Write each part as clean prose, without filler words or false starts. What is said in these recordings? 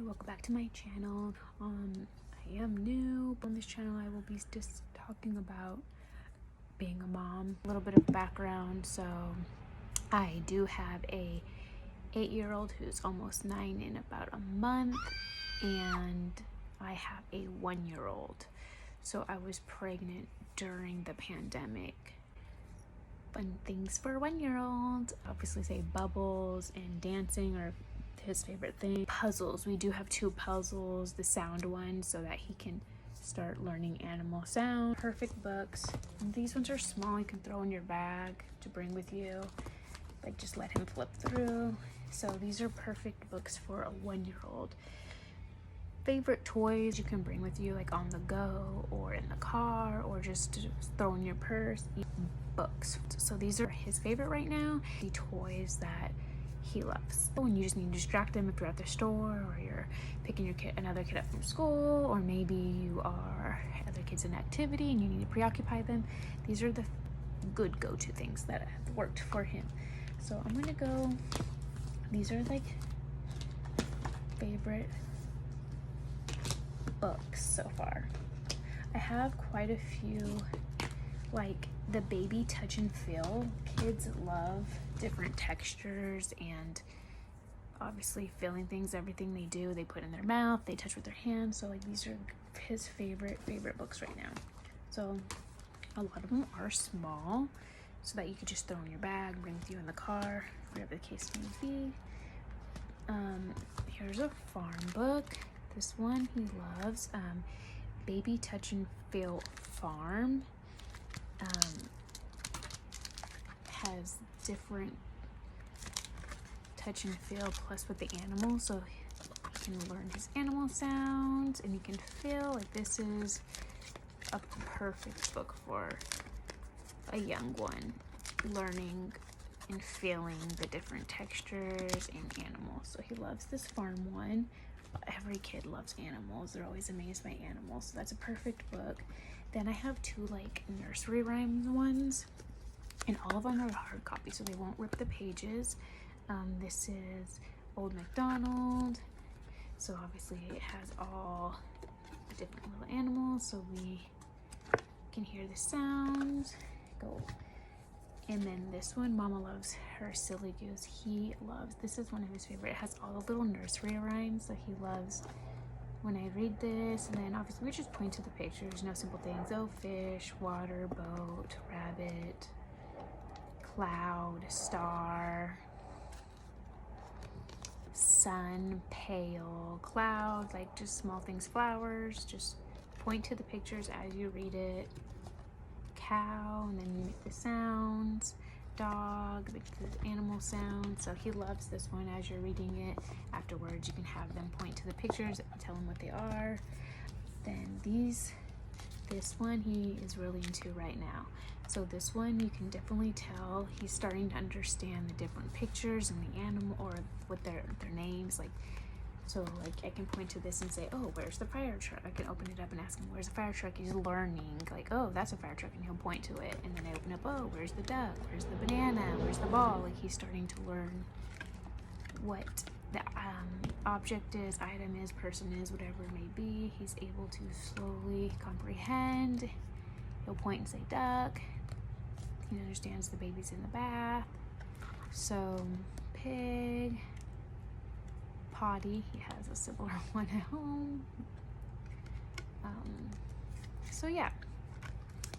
welcome back to my channel. I am new on this channel. I will be just talking about being a mom, a little bit of background. So I do have a 8-year-old who's almost 9 in about a month, and I have a 1-year-old. So I was pregnant during the pandemic. Fun things for a 1-year-old, obviously say bubbles and dancing are his favorite thing. Puzzles, we do have 2 puzzles, the sound one so that he can start learning animal sound. Perfect books. And these ones are small, you can throw in your bag to bring with you, like just let him flip through. So these are perfect books for a 1-year-old. Favorite toys you can bring with you, like on the go or in the car, or just to throw in your purse. Books. So these are his favorite right now, the toys that he loves. When you just need to distract him, if you're at the store or you're picking another kid up from school, or maybe you are other kids in activity and you need to preoccupy them, these are the good go-to things that have worked for him. So I'm gonna go, these are like favorite books so far. I have quite a few, like the baby touch and feel. Kids love different textures and obviously feeling things. Everything they do, they put in their mouth, they touch with their hands. So like these are his favorite books right now. So a lot of them are small, so that you could just throw in your bag, bring with you in the car, whatever the case may be. Here's a farm book. This one he loves, Baby Touch and Feel Farm. Has different touch and feel plus with the animals, so he can learn his animal sounds and he can feel. Like this is a perfect book for a young one, learning and feeling the different textures in animals. So he loves this farm one. Every kid loves animals, they're always amazed by animals, so that's a perfect book. Then I have 2 like nursery rhymes ones, and all of them are hard copy, so they won't rip the pages. This is Old MacDonald, so obviously it has all the different little animals, so we can hear the sounds. Go. And then this one, Mama Loves Her Silly Goose. He loves, this is one of his favorite. It has all the little nursery rhymes, so he loves when I read this. And then obviously we just point to the pictures, no simple things. Oh, fish, water, boat, rabbit, cloud, star, sun, pail, cloud, like just small things, flowers. Just point to the pictures as you read it. Cow, and then you make the sounds. Dog, the animal sounds. So he loves this one. As you're reading it afterwards, you can have them point to the pictures and tell him what they are. Then this one he is really into right now. So this one you can definitely tell he's starting to understand the different pictures and the animal, or what their names. Like, so like I can point to this and say, oh, where's the fire truck? I can open it up and ask him, where's the fire truck? He's learning, like, oh, that's a fire truck, and he'll point to it. And then I open up, oh, where's the duck? Where's the banana? Where's the ball? Like he's starting to learn what the object is, item is, person is, whatever it may be. He's able to slowly comprehend. He'll point and say duck. He understands the baby's in the bath. So pig, potty, he has a similar one at home. So yeah,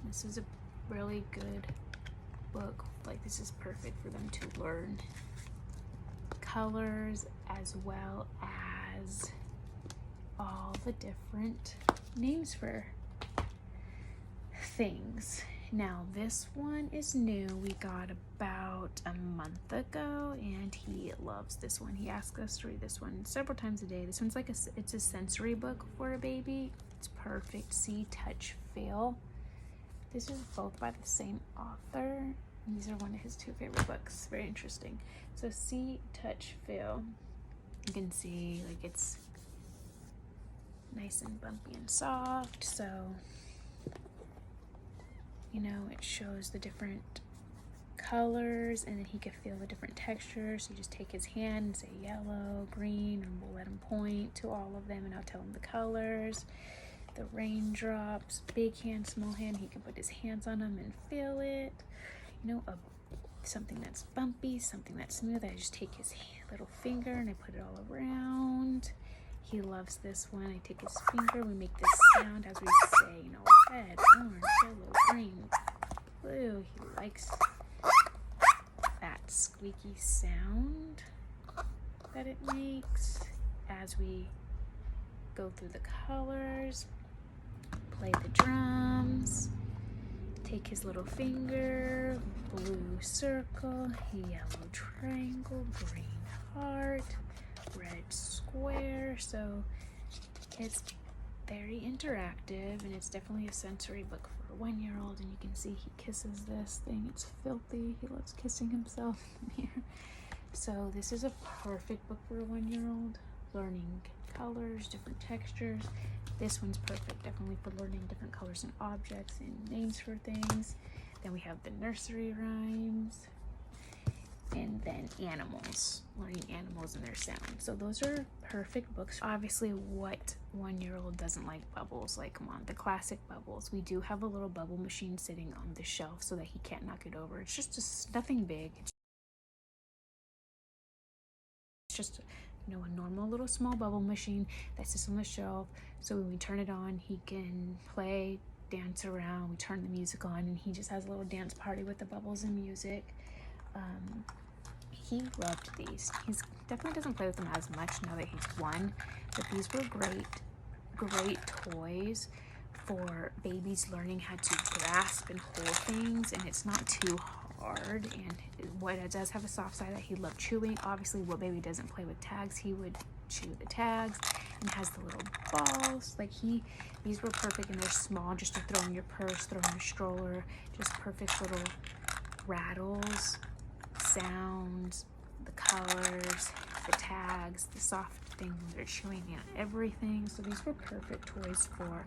this is a really good book. Like this is perfect for them to learn colors as well as all the different names for things. Now this one is new. We got about a month ago, and he loves this one. He asks us to read this one several times a day. This one's like it's a sensory book for a baby. It's perfect. See, touch, feel. This is both by the same author. These are one of his 2 favorite books. Very interesting. So see, touch, feel. You can see like it's nice and bumpy and soft. So you know, it shows the different colors, and then he could feel the different textures. So you just take his hand and say yellow, green, and we'll let him point to all of them, and I'll tell him the colors. The raindrops, big hand, small hand, he can put his hands on them and feel it. You know, something that's bumpy, something that's smooth, I just take his little finger and I put it all around. He loves this one. I take his finger, we make this sound as we say, you know, red, orange, yellow, green, blue. He likes that squeaky sound that it makes as we go through the colors, play the drums, take his little finger, blue circle, yellow triangle, green heart, red square. So it's very interactive, and it's definitely a sensory book for a 1-year-old. And you can see he kisses this thing. It's filthy. He loves kissing himself in here. So this is a perfect book for a 1-year-old, learning colors, different textures. This one's perfect definitely for learning different colors and objects and names for things. Then we have the nursery rhymes, and then animals, learning animals and their sound. So those are perfect books. Obviously, what 1-year-old doesn't like bubbles? Like, come on, the classic bubbles. We do have a little bubble machine sitting on the shelf so that he can't knock it over. It's just nothing big. It's just, you know, a normal little small bubble machine that sits on the shelf. So when we turn it on, he can play, dance around. We turn the music on, and he just has a little dance party with the bubbles and music. He loved these. He's definitely doesn't play with them as much now that he's 1, but these were great toys for babies learning how to grasp and hold things, and it's not too hard. And what it does have a soft side that he loved chewing. Obviously, what baby doesn't play with tags? He would chew the tags, and has the little balls. Like these were perfect, and they're small, just to throw in your purse, throw in your stroller. Just perfect little rattles, sounds, the colors, the tags, the soft thing when they're chewing and everything. So these were perfect toys for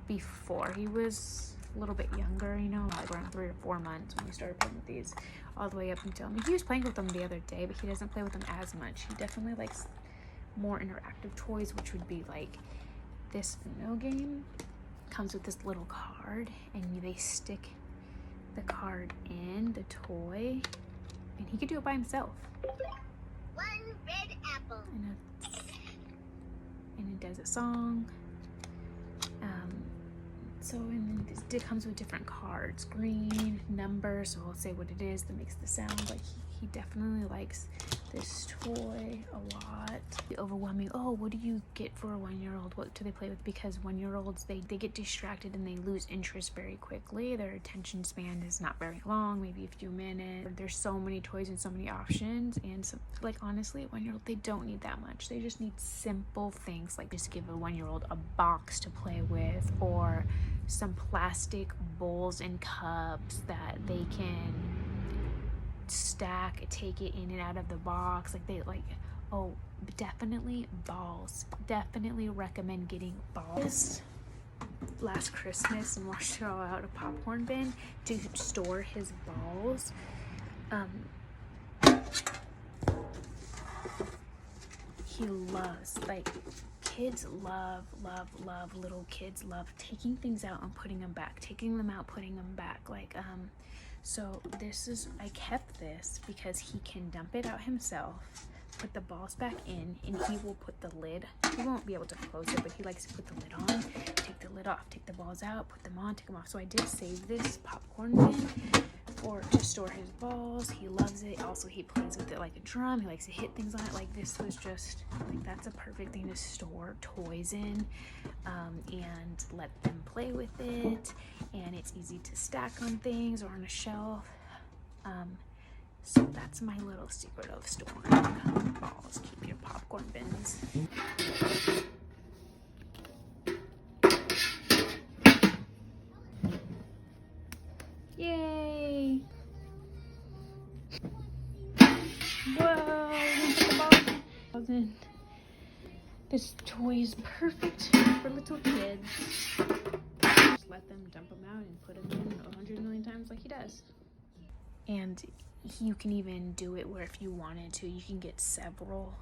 before he was a little bit younger, you know, like around 3 or 4 months when we started playing with these, all the way up until, I mean, he was playing with them the other day, but he doesn't play with them as much. He definitely likes more interactive toys, which would be like this Uno game. Comes with this little card, and they stick the card in the toy, and he could do it by himself. 1 red apple. And it does a song. So, and then it comes with different cards, green, numbers, so I'll say what it is that makes the sound. Like he definitely likes this toy a lot. Overwhelming. Oh, what do you get for a 1-year-old? What do they play with? Because 1-year-olds, they get distracted and they lose interest very quickly. Their attention span is not very long, maybe a few minutes. There's so many toys and so many options, and so, like, honestly, a 1-year-old, they don't need that much. They just need simple things, like just give a 1-year-old a box to play with, or some plastic bowls and cups that they can stack, take it in and out of the box. Like they like, oh, definitely balls. Definitely recommend getting balls. Last Christmas, and washed it all out a popcorn bin to store his balls. He loves, like, kids love little kids love taking things out and putting them back, taking them out, putting them back. Like, so this is, I kept this because he can dump it out himself, put the balls back in, and he will put the lid, he won't be able to close it, but he likes to put the lid on, take the lid off, take the balls out, put them on, take them off. So I did save this popcorn bin to store his balls. He loves it. Also, he plays with it like a drum. He likes to hit things on it. Like, this was just, like, that's a perfect thing to store toys in, and let them play with it. And it's easy to stack on things or on a shelf. So that's my little secret of storing balls. Keep your popcorn bins. Yay! Whoa! This toy is perfect for little kids. Just let them dump them out and put them in 100 million times like he does. And you can even do it where if you wanted to, you can get several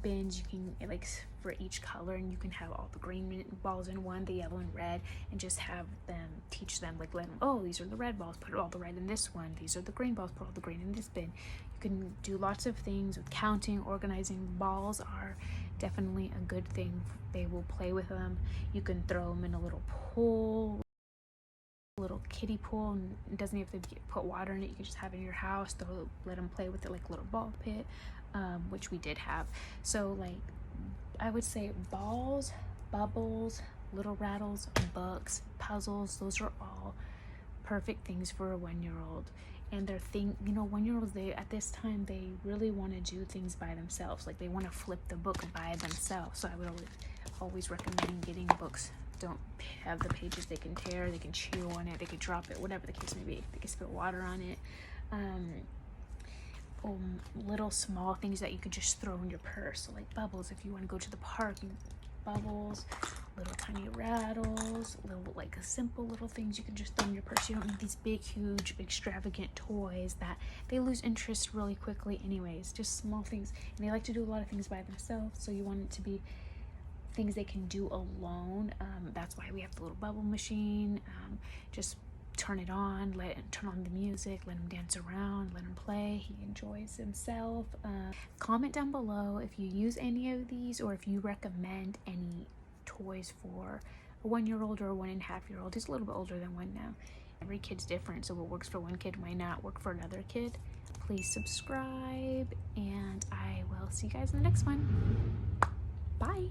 bins. You can, like, for each color, and you can have all the green balls in one, the yellow and red, and just have them, teach them, like, let them, oh, these are the red balls, put all the red in this one, these are the green balls, put all the green in this bin. You can do lots of things with counting. Organizing balls are definitely a good thing. They will play with them. You can throw them in a little pool, little kiddie pool, and it doesn't have to put water in it. You can just have it in your house. Let them play with it like a little ball pit, which we did have. So, like, I would say balls, bubbles, little rattles, books, puzzles, those are all perfect things for a 1-year-old. And they're 1-year-olds, they at this time, they really want to do things by themselves. Like, they want to flip the book by themselves. So I would always recommend getting books. Don't have the pages they can tear, they can chew on it, they can drop it, whatever the case may be. They can spill water on it. Little small things that you could just throw in your purse. So, like, bubbles, if you want to go to the park, bubbles, little tiny rattles, little, like, simple little things you can just throw in your purse. You don't need these big, huge, extravagant toys that they lose interest really quickly anyways. Just small things, and they like to do a lot of things by themselves, so you want it to be things they can do alone. That's why we have the little bubble machine. Just turn it on, turn on the music, let him dance around, let him play. He enjoys himself. Comment down below if you use any of these, or if you recommend any toys for a 1-year-old or a 1.5-year-old. He's a little bit older than 1 now. Every kid's different, so what works for one kid might not work for another kid. Please subscribe, and I will see you guys in the next one. Bye.